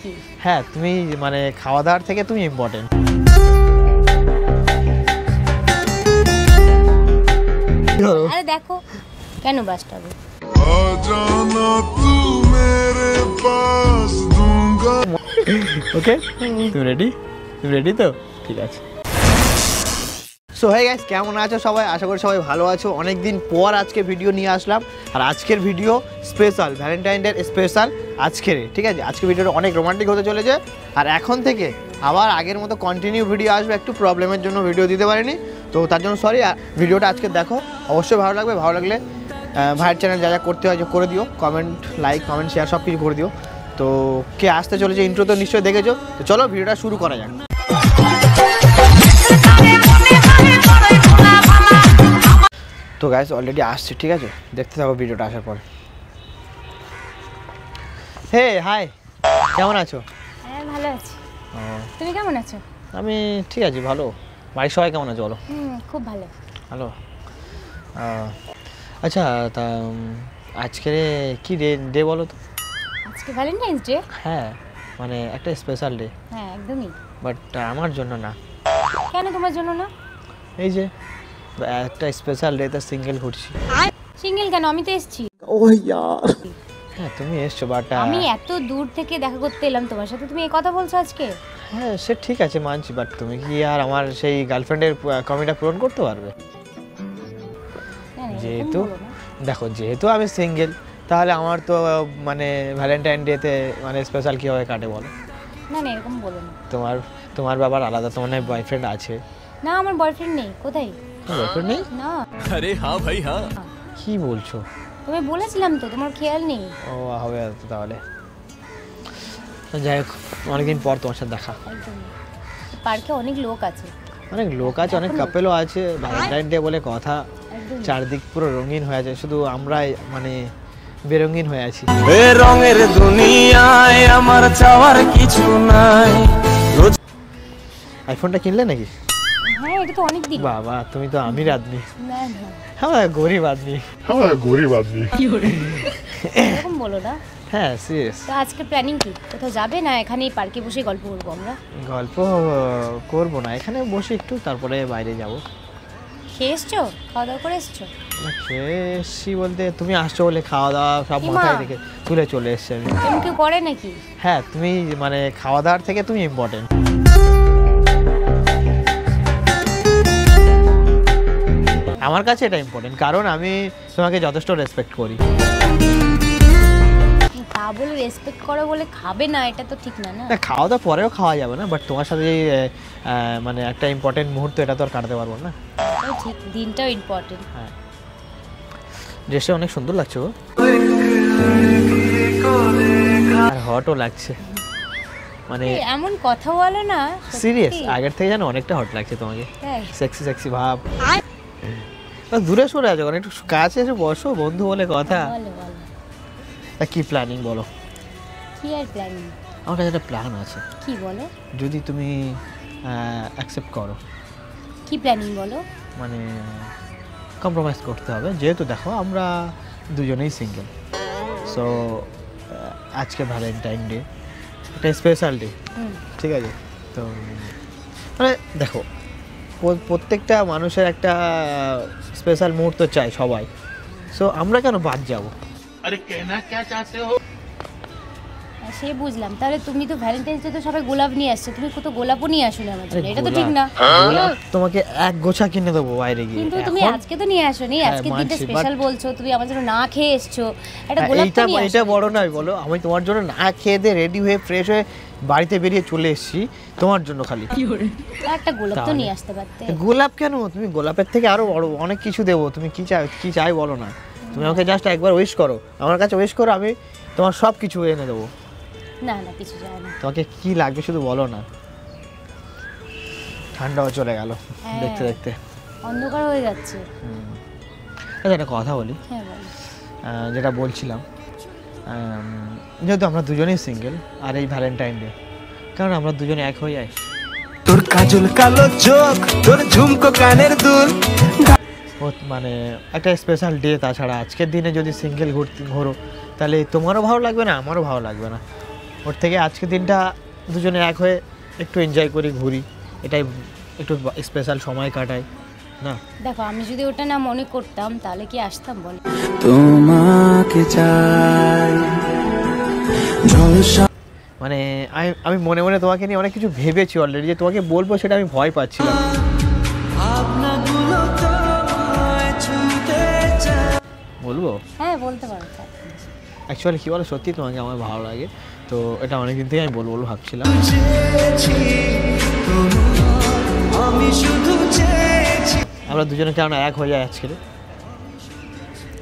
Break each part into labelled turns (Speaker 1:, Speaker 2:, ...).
Speaker 1: নাকি?
Speaker 2: হ্যাঁ, তুমি মানে খাওয়া দাওয়ার থেকে তুমি ইম্পর্টেন্ট।
Speaker 1: আরে দেখো কেন বাসটা হবে?
Speaker 2: ওকে, তুমি রেডি? তুমি রেডি তো? ঠিক আছে। সো হে গাইস, কেমন আছো সবাই? আশা করি সবাই ভালো আছো। অনেকদিন পর আজকে ভিডিও নিয়ে আসলাম, আর আজকের video special, Valentine day special আজকের। ঠিক আছে, আজকে ভিডিওটা অনেক রোমান্টিক হতে চলেছে। আর এখন থেকে আবার আগের মতো কন্টিনিউ ভিডিও আসবে। একটু প্রবলেমের জন্য ভিডিও দিতে পারিনি, তো তার জন্য সরি। ভিডিওটা আজকে দেখো, অবশ্যই ভালো লাগবে। ভালো লাগলে ভাইয়ের চ্যানেল যা যা করতে হয় করে দিও, কমেন্ট, লাইক, কমেন্ট, শেয়ার সব কিছু করে দিও। তো কে আসতে চলেছে ইন্ট্রো তো নিশ্চয়ই দেখেছো। তো চলো ভিডিওটা শুরু করা যাক। তো গাইস অলরেডি আসছে, ঠিক আছে, দেখতে থাকো ভিডিওটা আসার পর। হে হাই, কেমন আছো?
Speaker 1: হ্যাঁ ভালো আছি। তুমি কেমন আছো?
Speaker 2: আমি ঠিক আছি, ভালো। বাড়ির সবাই কেমন আছে বলো?
Speaker 1: খুব ভালো।
Speaker 2: ভালো। আচ্ছা, তা আজকে কি ডে বলো তো?
Speaker 1: আজকে ভ্যালেন্টাইন্স ডে?
Speaker 2: হ্যাঁ, মানে একটা স্পেশাল ডে।
Speaker 1: হ্যাঁ একদমই।
Speaker 2: বাট আমার জন্য না।
Speaker 1: কেন তোমার জন্য না?
Speaker 2: এই যে একটা স্পেশাল ডেতে সিঙ্গেল ঘুরছি।
Speaker 1: সিঙ্গেল কেন? আমি তো এসেছি।
Speaker 2: ও ইয়ার, হ্যাঁ তুমি এসছো, বাট
Speaker 1: আমি এত দূর থেকে দেখা করতে এলাম তোমার সাথে, তুমি এই কথা বলছো আজকে?
Speaker 2: হ্যাঁ সে ঠিক আছে, মানছি, বাট তুমি কি আর আমার সেই গার্লফ্রেন্ডের কমিটা পূরণ করতে পারবে? যেহেতু দেখো, যেহেতু আমি সিঙ্গেল, তাহলে আমার তো মানে ভ্যালেন্টাইন ডেতে মানে স্পেশাল কীভাবে কাটে বলো?
Speaker 1: না না এরকম বলো না।
Speaker 2: তোমার ব্যাপার আলাদা, তোমার না বয়ফ্রেন্ড আছে?
Speaker 1: না আমার বয়ফ্রেন্ড নেই। কোথায়?
Speaker 2: বয়ফ্রেন্ড নেই?
Speaker 1: না।
Speaker 3: আরে হ্যাঁ ভাই হ্যাঁ।
Speaker 2: কি বলছো?
Speaker 1: তুমি বলেছিলাম তো, তোমার খেয়াল নেই?
Speaker 2: ও হবে তাহলে। যাই হোক, অনেকদিন পর তোমার সাথে দেখা।
Speaker 1: পার্কে অনেক লোক আছে।
Speaker 2: অনেক লোক আছে, অনেক কাপেলও আছে। ভ্যালেন্টাইন ডে বলে কথা, চারদিক পুরো রঙিন হয়ে আছে, শুধু আমরাই মানে বেরঙিন হয়ে আছি।
Speaker 3: রঙের দুনিয়ায় আমার চাওয়ার কিছু নাই।
Speaker 2: আইফোনটা কিনলে নাকি?
Speaker 1: হ্যাঁ এটা তো অনেক দিন।
Speaker 2: বাবা, তুমি তো আমির আদমি।
Speaker 1: না না
Speaker 2: হ্যাঁ গরিব আদমি।
Speaker 1: এরকম বলো না।
Speaker 2: হ্যাঁ সিরিয়াস।
Speaker 1: তো আজকে প্ল্যানিং কি? কোথাও যাবে না এখানেই পার্কে বসে গল্প করবো আমরা?
Speaker 2: গল্প করবো না, এখানে বসে একটু, তারপরে বাইরে যাব।
Speaker 1: খেয়ে এসছো? খাওয়া দাওয়া করে এসছো?
Speaker 2: খেয়ে এসছি বলতে, তুমি আসছো বলে খাওয়া দাওয়া সব মাথায় রেখে তুলে চলে এসছি আমি।
Speaker 1: তুমি কেউ করে নাকি?
Speaker 2: হ্যাঁ, তুমি মানে খাওয়া দাওয়ার থেকে তুমি ইম্পর্টেন্ট। আমার কাছে এটা ইম্পর্টেন্ট, কারণ আমি তোমাকে যথেষ্ট রেসপেক্ট করি।
Speaker 1: তা বলে রেসপেক্ট করো বলে খাবে না, এটা তো ঠিক না। না
Speaker 2: খাওয়া দাওয়া পরেও খাওয়া যাবে না, বাট তোমার সাথে এই মানে একটা ইম্পর্টেন্ট মুহূর্ত, এটা তো আর কাটাতে পারবো না।
Speaker 1: ঠিক, দিনটাও ইম্পর্টেন্ট।
Speaker 2: হ্যাঁ, ড্রেসটা অনেক সুন্দর লাগছে গো, আর হটও লাগছে। মানে
Speaker 1: এমন কথা বলো না,
Speaker 2: সিরিয়াস, আগের থেকে জানো অনেকটা হট লাগছে তোমাকে। সেক্সি সেক্সি ভাব। দূরে সরে আছো, একটু কাছে এসে বসো, বন্ধু বলে কথা।
Speaker 1: বলো বলো,
Speaker 2: কি প্ল্যানিং বলো?
Speaker 1: কি আর প্ল্যানিং?
Speaker 2: আমার কাছে একটা প্ল্যান আছে।
Speaker 1: কি বলো?
Speaker 2: যদি তুমি অ্যাকসেপ্ট করো।
Speaker 1: কি প্ল্যানিং বলো?
Speaker 2: মানে কম্প্রোমাইজ করতে হবে, যেহেতু দেখো আমরা দুজনেই সিঙ্গেল। সো আজকে ভ্যালেন্টাইন ডে, একটা স্পেশাল ডে, ঠিক আছে? তো মানে দেখো, প্রত্যেকটা মানুষের একটা স্পেশাল মুহূর্ত চাই সবাই। সো আমরা কেন বাদ যাবো? আরে কেনা কে চাইতে হো?
Speaker 1: সে বুঝলাম, তাহলে তুমি তো ভ্যালেন্টাইন্স ডে তো সবাই গোলাপ নিয়ে আসছে, তুমি কত গোলাপও নিয়ে আসো না আমার জন্য, এটা তো ঠিক না।
Speaker 2: গোলাপ তোমাকে এক গোছা কিনে দেবো বাইরে গিয়ে,
Speaker 1: কিন্তু তুমি আজকে তো নিয়ে আসোনি, আজকে দিনটা স্পেশাল বলছো, তুমি আমার জন্য না খেয়ে এসছো, একটা গোলাপ তো নিয়ে আসো।
Speaker 2: এটা বড় নয় বলো? আমি তোমার জন্য না খেয়ে দিয়ে রেডি হয়ে ফ্রেশ হয়ে বাড়িতে বেরিয়ে চলে এসেছি তোমার জন্য, খালি
Speaker 1: একটা গোলাপ তো নিয়ে আসতে পারতে।
Speaker 2: গোলাপ কেন? তুমি গোলাপের থেকে আরো বড় অনেক কিছু দেবো। তুমি কি চাই বলো না? তুমি আমাকে জাস্ট একবার উইশ করো, আমার কাছে উইশ করো, আমি তোমার সব কিছু এনে দেবো।
Speaker 1: না না কিছু চাই না।
Speaker 2: তোমাকে কি লাগবে শুধু বলো না। ঠান্ডাও চলে গেল দেখতে দেখতে,
Speaker 1: অন্ধকার হয়ে যাচ্ছে।
Speaker 2: আচ্ছা একটা কথা বলি।
Speaker 1: হ্যাঁ বলো।
Speaker 2: যেটা বলছিলাম, যেহেতু আমরা দুজনেই সিঙ্গেল, আর এই ভ্যালেন্টাইন ডে, কারণ আমরা দুজনে এক হয়ে যাই।
Speaker 3: তোর কাজল কালো চোখ, তোর ঝুমকো কানের দুল,
Speaker 2: মানে একটা স্পেশাল ডে। তাছাড়া আজকের দিনে যদি সিঙ্গেল ঘোরো, তাহলে তোমারও ভালো লাগবে না, আমারও ভালো লাগবে না। ওর থেকে আজকে দিনটা দুজনে এক হয়ে একটু এনজয় করি, ঘুরি, এটাই একটু স্পেশাল সময় কাটাই না।
Speaker 1: দেখো আমি যদি ওটা না মনে করতাম তাহলে কি আসতাম বল?
Speaker 3: তোমাকে চাই ঝলসা
Speaker 2: মানে আমি মনে মনে তোমাকে নিয়ে অনেক কিছু ভেবেছি অলরেডি, যে তোমাকে বলবো সেটা আমি ভয় পাচ্ছিলাম। বলবো?
Speaker 1: হ্যাঁ বলতে পারো।
Speaker 2: অ্যাকচুয়ালি কী বলো, সত্যি তোমাকে আমার ভালো লাগে, তো এটা অনেকদিন থেকে আমি বলবো ভাবছিলাম। আমরা দুজনে কেন এক হয়ে যায় আজকে?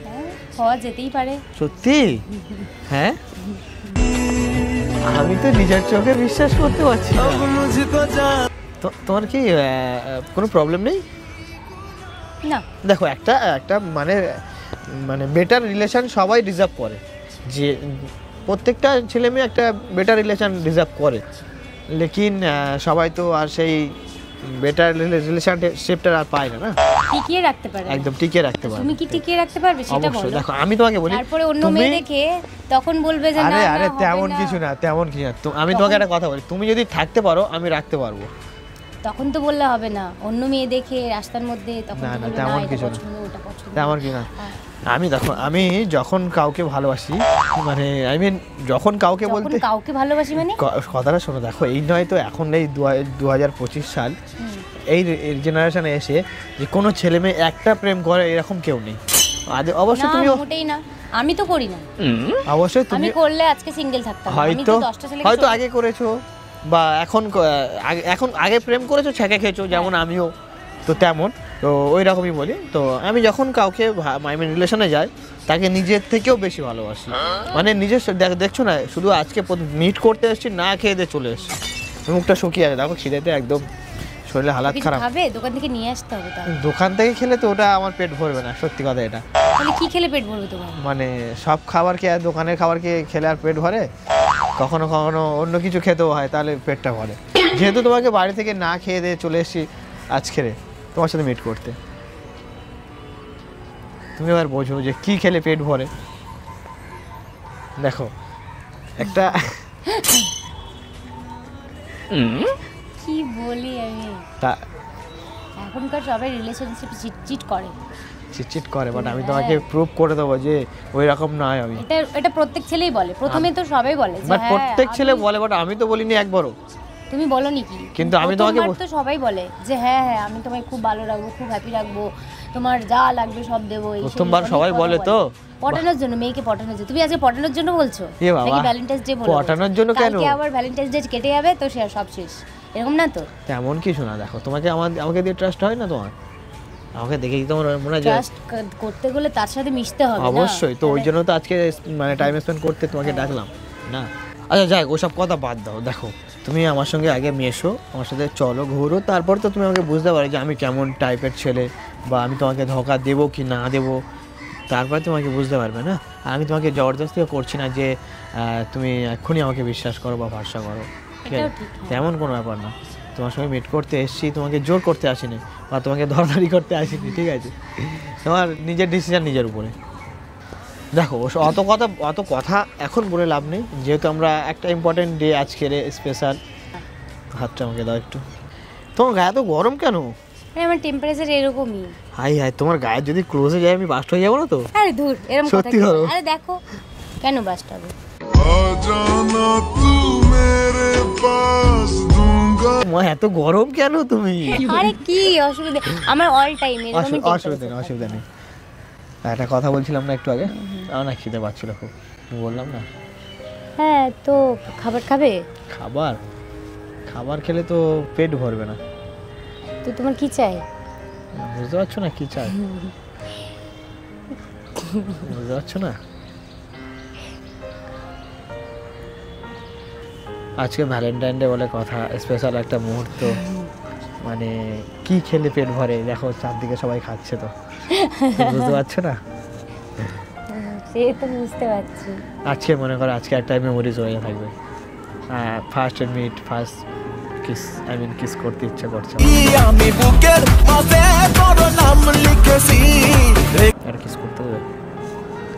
Speaker 1: হ্যাঁ হওয়া যেতেই পারে।
Speaker 2: সত্যি? হ্যাঁ, আমি তো নিজের চোখে বিশ্বাস করতে পারছি না। তোমার কি কোনো প্রবলেম নেই?
Speaker 1: না
Speaker 2: দেখো একটা মানে বেটার রিলেশন সবাই ডিজার্ভ করে, যে প্রত্যেকটা ছেলে মেয়ে একটা বেটার রিলেশন ডিজার্ভ করে, লেকিন সবাই তো আর সেই বেটার রিলেশনশিপটা আর পায় না।
Speaker 1: টিকিয়ে রাখতে পারে,
Speaker 2: একদম টিকিয়ে রাখতে পারে।
Speaker 1: তুমি কি টিকিয়ে রাখতে পারবে সেটা বলো।
Speaker 2: দেখো আমি তোমাকে বলি,
Speaker 1: তারপরে অন্য মেয়ে দেখে তখন বলবে যে না
Speaker 2: আরে তেমন কিছু না, তেমন কিছু না। আমি তোমাকে একটা কথা বলি, তুমি যদি থাকতে পারো আমি রাখতে পারবো।
Speaker 1: তখন তো বললে হবে না, অন্য মেয়ে দেখে রাস্তার মধ্যে তখন
Speaker 2: না
Speaker 1: তো
Speaker 2: না
Speaker 1: বলবে
Speaker 2: তেমন
Speaker 1: না,
Speaker 2: কিছু
Speaker 1: এটা
Speaker 2: না,
Speaker 1: পছন্দ, ওটা পছন্দ।
Speaker 2: তেমন কিছু না। আমি যখন কাউকে ভালোবাসি, মানে আই মিন যখন কাউকে বলতে,
Speaker 1: কাউকে ভালোবাসি মানে
Speaker 2: কথাটা শোনো। দেখো এই নয় তো, এখন এই 2025 সাল, এই জেনারেশনে এসে যে কোনো ছেলে মেয়ে একটা প্রেম করে এরকম কেউ নেই। অবশ্যই তুমি,
Speaker 1: মোটেই না, আমি তো করি না।
Speaker 2: অবশ্যই তুমি
Speaker 1: আমি করলে আজকে সিঙ্গেল থাকতাম।
Speaker 2: হয়তো আগে করেছো, বা এখন আগে প্রেম করেছো, ছেঁকে খেয়েছো, যেমন আমিও তো তেমন, তো ওই রকমই বলি। তো আমি যখন কাউকে রিলেশনে যাই তাকে নিজের থেকেও বেশি ভালোবাসি, মানে নিজের দেখছো না, শুধু আজকে মিট করতে এসেছি, না খেয়ে দিয়ে চলে এসেছি, মুখটা শুকিয়ে আছে, দেখো খিদেতে একদম শরীরে হালাত খারাপ।
Speaker 1: দোকান থেকে নিয়ে আসতে হবে।
Speaker 2: দোকান থেকে খেলে তো ওটা আমার পেট ভরবে না, সত্যি কথা এটা।
Speaker 1: তাহলে কি খেলে পেট ভরবে তোমার?
Speaker 2: মানে সব খাবার কি আর দোকানের খাবার খেলে আর পেট ভরে? কখনো কখনো অন্য কিছু খেতেও হয়, তাহলে পেটটা ভরে। যেহেতু তোমাকে বাড়ি থেকে না খেয়ে দিয়ে চলে এসেছি আজকে তোমার সাথে মিট করতে, তুমি এবার বোঝো যে কি খেলে পেট ভরে। দেখো একটা
Speaker 1: কি বলি আমি, এখনকার সবাই রিলেশনশিপ চিট করে,
Speaker 2: চিট করে, বাট আমি তোমাকে প্রুভ করে দেবো যে ওই রকম নয়। আমি
Speaker 1: এটা প্রত্যেক ছেলেই বলে, প্রথমে তো সবাই বলে যে হ্যাঁ,
Speaker 2: প্রত্যেক ছেলে বলে, বাট আমি তো বলিনি একবারও।
Speaker 1: তুমি বলনি কি?
Speaker 2: কিন্তু আমি তোমাকে
Speaker 1: তো সবাই বলে যে হ্যাঁ হ্যাঁ আমি তোমায় খুব ভালো রাখবো, খুব হ্যাপি রাখবো, তোমার যা লাগবে সব দেবো।
Speaker 2: প্রথমবার সবাই বলে তো
Speaker 1: পটানোর জন্য, মেয়েকে পটানোর জন্য। তুমি আজকে পটানোর জন্য বলছো নাকি ভ্যালেন্টাইন্স ডে বলছো?
Speaker 2: পটানোর জন্য কেন?
Speaker 1: কালকে আবার ভ্যালেন্টাইন্স ডে কেটে যাবে তো সব শেষ, এরকম না তো?
Speaker 2: তেমন কিছু না। দেখো তোমাকে আমাকে দিয়ে ট্রাস্ট হয় না তোমার? আমাকে দেখেই তোমার মনে হয়
Speaker 1: ট্রাস্ট করতে গেলে তার সাথে মিশতে হবে না?
Speaker 2: অবশ্যই, তো ওই জন্য তো আজকে মানে টাইম স্পেন্ড করতে তোমাকে ডাকলাম না। আচ্ছা যাই, ওসব কথা বাদ দাও। দেখো তুমি আমার সঙ্গে আগে মেশো, আমার সাথে চলো, ঘুরো, তারপর তো তুমি আমাকে বুঝতে পারো যে আমি কেমন টাইপের ছেলে, বা আমি তোমাকে ধোঁকা দেবো কি না দেবো, তারপর তোমাকে বুঝতে পারবে না। আর আমি তোমাকে জবরদস্তিও করছি না যে তুমি এক্ষুনি আমাকে বিশ্বাস করো বা ভরসা করো, ঠিক আছে? তেমন কোনো ব্যাপার না। তোমার সঙ্গে মিট করতে এসেছি, তোমাকে জোর করতে আসিনি বা তোমাকে ধরধারি করতে আসিনি, ঠিক আছে? তোমার নিজের ডিসিশন নিজের উপরে। দেখো অত কথা এখন বলে লাভ নেই, যেহেতু আমরা একটা ইম্পর্টেন্ট ডে আজকের স্পেশাল। হাতটা আমাকে দাও একটু। তোমার গায়ে তো গরম কেন?
Speaker 1: আমার টেম্পারেচার এরকমই।
Speaker 2: হাই তোমার গায়ে যদি ক্লোজে যায় আমি বাস্ট হয়ে যাবো না তো?
Speaker 1: আরে দূর, এরকম কথা
Speaker 2: সত্যি
Speaker 1: কি?
Speaker 2: করো।
Speaker 1: আরে দেখো কেন বাস্ট হবে?
Speaker 2: এত গরম কেন তুমি?
Speaker 1: আরে কি অসুবিধা, আমার অল টাইম এরকমই।
Speaker 2: অসুবিধা নেই। একটা কথা বলছিলাম না একটু আগে, আমার না খিদে পাচ্ছিল খুব, বললাম না?
Speaker 1: হ্যাঁ তো খাবার খাবে?
Speaker 2: খাবার খেলে তো পেট ভরবে না।
Speaker 1: তো তোমার কি চাই?
Speaker 2: বুঝতে পারছো না কি চাই? বুঝতে পারছো না? আজকে ভ্যালেন্টাইন ডে বলে কথা, স্পেশাল একটা মুহূর্ত, মানে কি খেলে পেট ভরে দেখো, চারদিকে সবাই খাচ্ছে, তো বুঝতে পারছো না?
Speaker 1: সে তো বুঝতে পারছি।
Speaker 2: আজকে মনে করো আজকে একটা মেমোরিজ হয়ে থাকবে, first meet, first kiss, kiss করতে ইচ্ছা করছে।
Speaker 3: আমি বুকের মাঝে তোর নাম লিখেছি,
Speaker 2: আর কিস করতে হবে।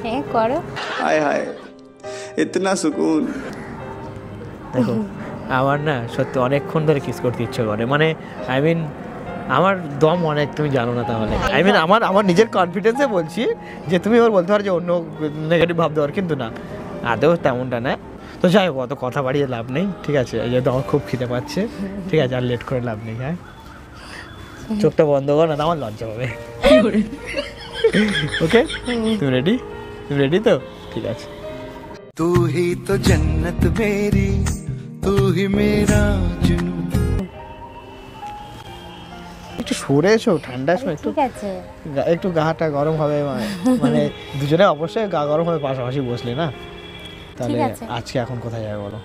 Speaker 1: হ্যাঁ করো।
Speaker 3: হায় হায় ইতনা সুকুন।
Speaker 2: দেখো আমার না সত্যি অনেকক্ষণ ধরে কিস করতে ইচ্ছে করে, মানে আই মিন আমার দম অনেক, তুমি জানো না তাহলে, আই মিন আমার নিজের কনফিডেন্সে বলছি যে তুমি এবার বলতে পারো যে অন্য নেগেটিভ ভাবতে পারো, কিন্তু না, আদৌ তেমনটা না। তো যাই হোক, অত কথা বাড়িয়ে লাভ নেই, ঠিক আছে? এই যেহেতু আমার খুব খিদে পাচ্ছে, ঠিক আছে, আর লেট করে লাভ নেই। হ্যাঁ, চোখটা বন্ধ কর, না আমার লজ্জা হবে। ওকে, তুমি রেডি? তুমি রেডি তো? ঠিক আছে।
Speaker 3: तू ही तो जन्नत मेरी, तू ही मेरा जुनू।
Speaker 2: একটু সরে এসো, ঠান্ডার সময় একটু
Speaker 1: ঠিক আছে,
Speaker 2: একটু গাটা গরম হবে, মানে দুজনে অবশ্যই গা গরম হবে পাশাপাশি বসলে না। তাহলে
Speaker 1: ঠিক আছে।
Speaker 2: আজকে এখন কোথায় যাবে বলো?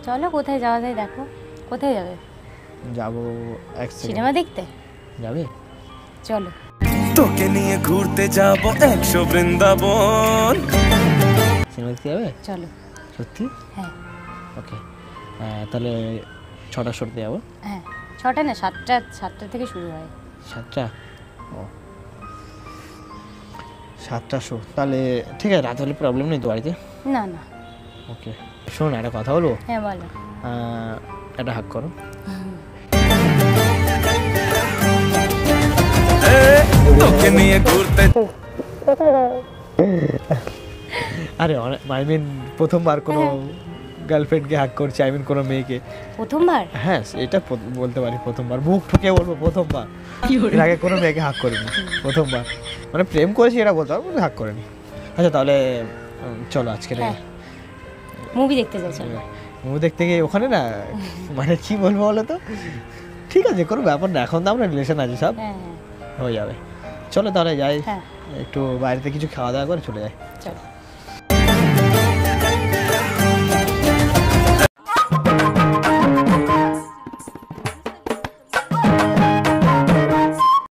Speaker 1: চলো কোথায় যাওয়া যায় দেখো। কোথায় যাবে?
Speaker 2: যাবো এক
Speaker 1: সিনেমা দেখতে?
Speaker 2: যাবে?
Speaker 1: চলো।
Speaker 3: তোকে নিয়ে ঘুরতে যাবো 100 বৃন্দাবন।
Speaker 2: সিনেমা দেখতে যাবে?
Speaker 1: চলো।
Speaker 2: সত্যি?
Speaker 1: হ্যাঁ।
Speaker 2: ওকে, তাহলে 6টার শোতে যাবো।
Speaker 1: হ্যাঁ, 6টা না, 7টা থেকে শুরু হয়।
Speaker 2: 7টা? ও, 7টা শো, তাহলে ঠিক আছে, রাত হলে প্রবলেম নেই তো বাড়িতে?
Speaker 1: না না।
Speaker 2: ওকে, শোন একটা কথা বলবো?
Speaker 1: হ্যাঁ বলো।
Speaker 2: একটা হাক করো।
Speaker 3: তোকে নিয়ে ঘুরতে
Speaker 2: আরে আই মিন প্রথমবার কোনো গার্লফ্রেন্ডকে হাক করছে, আই মিন কোনো মেয়েকে।
Speaker 1: প্রথমবার?
Speaker 2: হ্যাঁ, এটা বলতে পারি প্রথমবার, মুখ ঠুকে বলবো প্রথমবার। এর আগে কোনো মেয়েকে হাক করিনি, প্রথমবার। মানে প্রেম করেছি এটা বলতে পারবো, হাক করিনি। আচ্ছা তাহলে চলো আজকে
Speaker 1: মুভি দেখতে যাই, চলো।
Speaker 2: মুভি দেখতে গিয়ে ওখানে না, মানে কি বলবো বলো তো, ঠিক আছে কোনো ব্যাপার না, এখন তো আমরা রিলেশন আছি, সব
Speaker 1: হ্যাঁ
Speaker 2: হয়ে যাবে। চলো তাহলে যাই,
Speaker 1: হ্যাঁ,
Speaker 2: একটু বাইরেতে কিছু খাওয়া দাওয়া করে চলে যাই।
Speaker 1: চলো।